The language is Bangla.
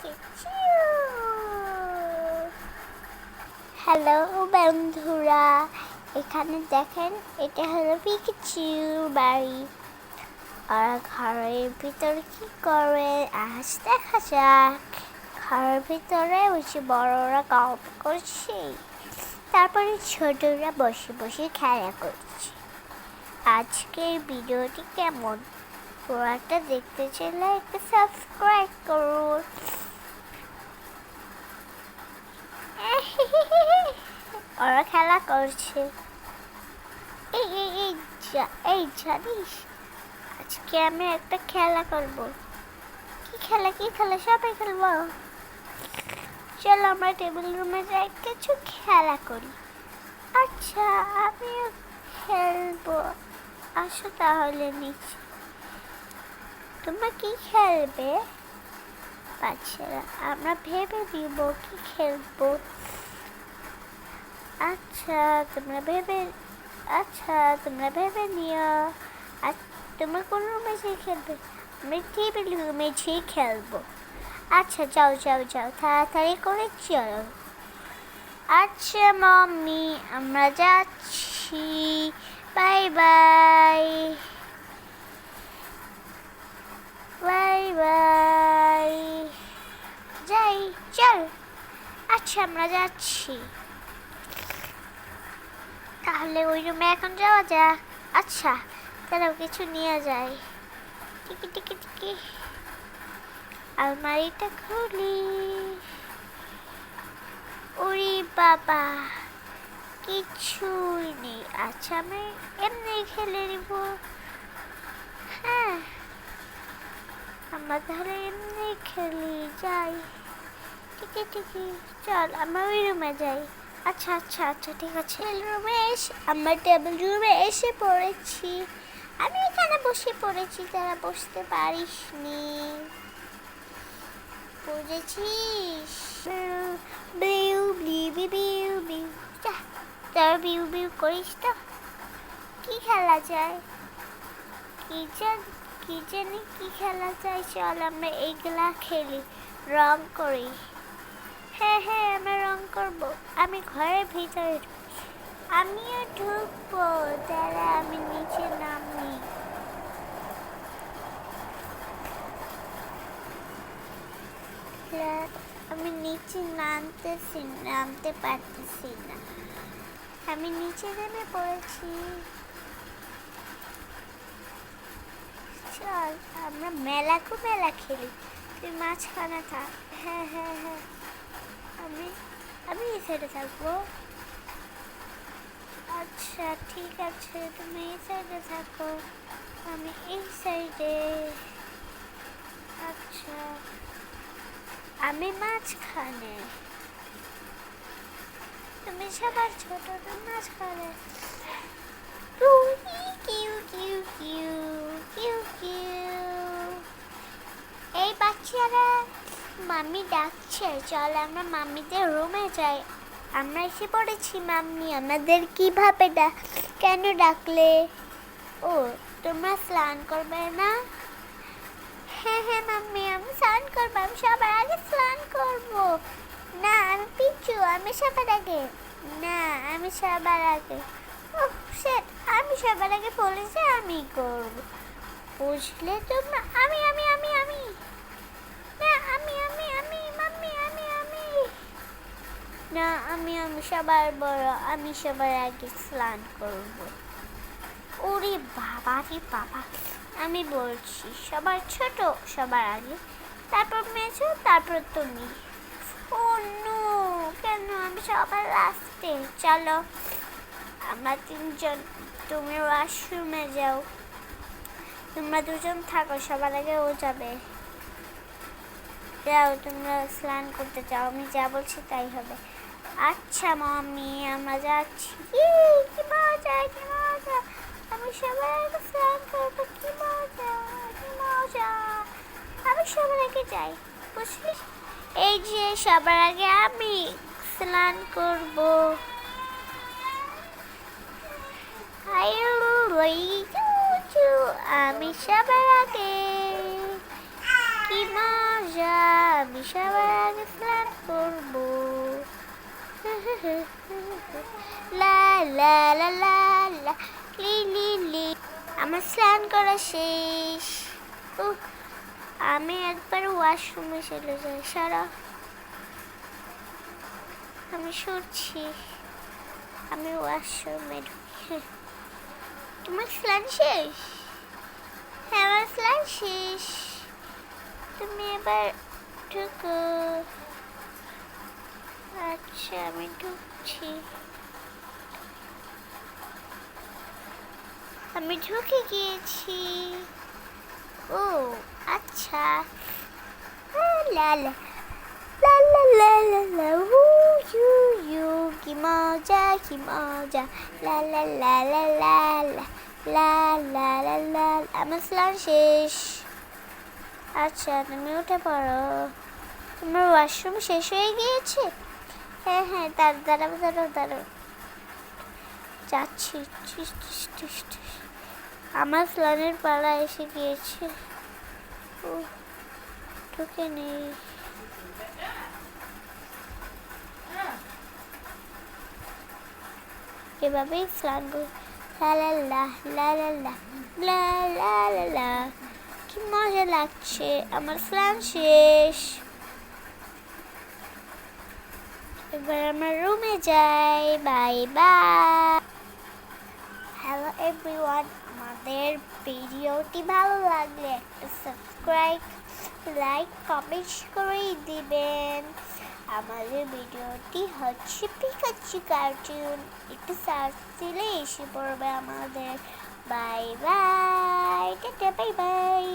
পিকাচু। হ্যালো বন্ধুরা, এখানে দেখেন এটা হলো পিকাচুর বাড়ি। আর ঘরের ভিতরে কি করে আজ দেখা যাক। ঘরের ভিতরে বসে বড়রা গল্প করছে, তারপরে ছোটরা বসে বসে খেলা করছে। আজকের ভিডিওটি কেমন পুরোটা দেখতে চাইলে একটা সাবস্ক্রাইব করুন। ওরা খেলা করছে। এই জানিস, আজকে আমি একটা খেলা করব। কি খেলা সবাই খেলবো। চলো আমরা টেবিল রুমে যাই কিছু খেলা করি। আচ্ছা, আমিও খেলবো, আসো তাহলে নিচে। তোমরা কি খেলবে বাচ্চারা? আমরা ভেবে দিব কি খেলবো। আচ্ছা তোমরা ভেবে নিও। আর তোমরা কোন রুমে যেয়ে খেলবে? আমরা টেবিল রুমে যেয়ে খেলবো। আচ্ছা যাও তাড়াতাড়ি করে চলো। আচ্ছা মাম্মি, আমরা যাচ্ছি, বাই বাই। যাই চল। আচ্ছা আমরা যাচ্ছি, তাহলে ওই রুমে এখন যাওয়া যাক। আচ্ছা তাহলে কিছু নিয়ে যাই। টিকি আলমারিটা খুলি। ওরে বাবা, কিছুই নেই। আচ্ছা আমি এমনি খেলে নিব। হ্যাঁ, আমরা তাহলে এমনি খেলি। যাই, টিকি চল আমরা ওই রুমে যাই। আচ্ছা ঠিক আছে। আমরা টেবিল রুমে এসে পড়েছি। আমি এখানে বসে পড়েছি, তারা বসতে পারিসনি, বুঝেছিস? তারা বিউ করিস তো। কি খেলা যায়, কি জানি কি খেলা যায়। চল আমরা এইগুলা খেলি, রং করি। হ্যাঁ আমরা রং করবো। আমি ঘরের ভিতরে, আমিও ঢুকবো। তারা আমি নিচে নামি। আমি নিচে নামতে পারতেছি না। আমি নিচে নেমে পড়েছি। চল আমরা মেলা খেলি। তুই মাঝখানে থাক। হ্যাঁ আমি এই সাইডে থাকবো। আচ্ছা ঠিক আছে, তুমি এই সাইডে থাকো, আমি এই সাইডে। আচ্ছা আমি মাঝখানে, তুমি সবার ছোট, তুমি মাঝখানে। এই বাচ্চারা, মাম্মি ডাকছে, চল আমরা মাম্মিদের রুমে যাই। আমরা এসে পড়েছি। মাম্মি আমাদের কিভাবে কেন ডাকলে? ও তোমরা স্নান করবে না? হ্যাঁ মাম্মি, আমি স্নান করবো। আমি সবার আগে স্নান করবো। না আমি পিচ্চু, আমি সবার আগে। না আমি সবার আগে। আমি সবার আগে বলেছি আমি করব, বুঝলে তোমরা? আমি না মাম্মি, আমি সবার বড়, আমি সবার আগে স্নান করব। ওরে বাবা রে বাবা, আমি বলছি সবার ছোট সবার আগে, তারপর মেজো, তারপর তুমি। ও নো, কেন আমি সবার লাস্টে? চলো আমরা তিনজন, তুমি ওয়াশরুমে যাও, তোমরা দুজন থাকো, সবার আগে ও যাবে। যাও তোমরা স্নান করতে চাও, আমি যা বলছি তাই হবে। আচ্ছা মাম্মি আমরা যাচ্ছি। কি মজা, আমি সবার আগে স্নান করবো। কি মজা, আমি সবার আগে যাই, বুঝলি? এই যে সবার আগে আমি স্নান করবো। আমি সবার আগে। কি মজা, আমি সবার আগে স্নান করবো। লা লা লা লা লা লি লি লি। আমার স্নান করা শেষ। আমি একবার ওয়াশরুমে চলে যাই, সারা আমি সরছি। আমি ওয়াশরুমে ঢুকি। তোমার স্নান শেষ? হ্যাঁ, আমার স্নান শেষ। তুমি এবার ঢুকো। আচ্ছা, আমি ঢুকছি। আমি ঢুকে গিয়েছি। ও আচ্ছা। লা লা লা লা লা লা লা ইউ ইউ, কি মজা কি মজা। লা লা লা লা লা লা লা লা লা লা। আমার স্নান শেষ। আচ্ছা, তুমি উঠে পড়ো। তোমার ওয়াশরুম শেষ হয়ে গিয়েছে? হ্যাঁ হ্যাঁ, দাঁড়াও দাঁড়াও দাঁড়াও, যাচ্ছি। আমার স্নানের পালা এসে গিয়েছে। ও ঢুকে নেই। এভাবেই স্নান করি। লা লা লা লা লা লা লা লা লা। কি মজা লাগছে। আমার স্নান শেষ। এবার আমার রুমে যাই। Bye bye. হ্যালো এভরিওয়ান, আমাদের ভিডিওটি ভালো লাগলে একটা সাবস্ক্রাইব, লাইক, কমেন্ট করে দিবেন। আমাদের ভিডিওটি হচ্ছে পিকাচু কার্টুন, একটু সার্চ দিলে এসে পড়বে আমাদের। Bye bye, tata, bye bye.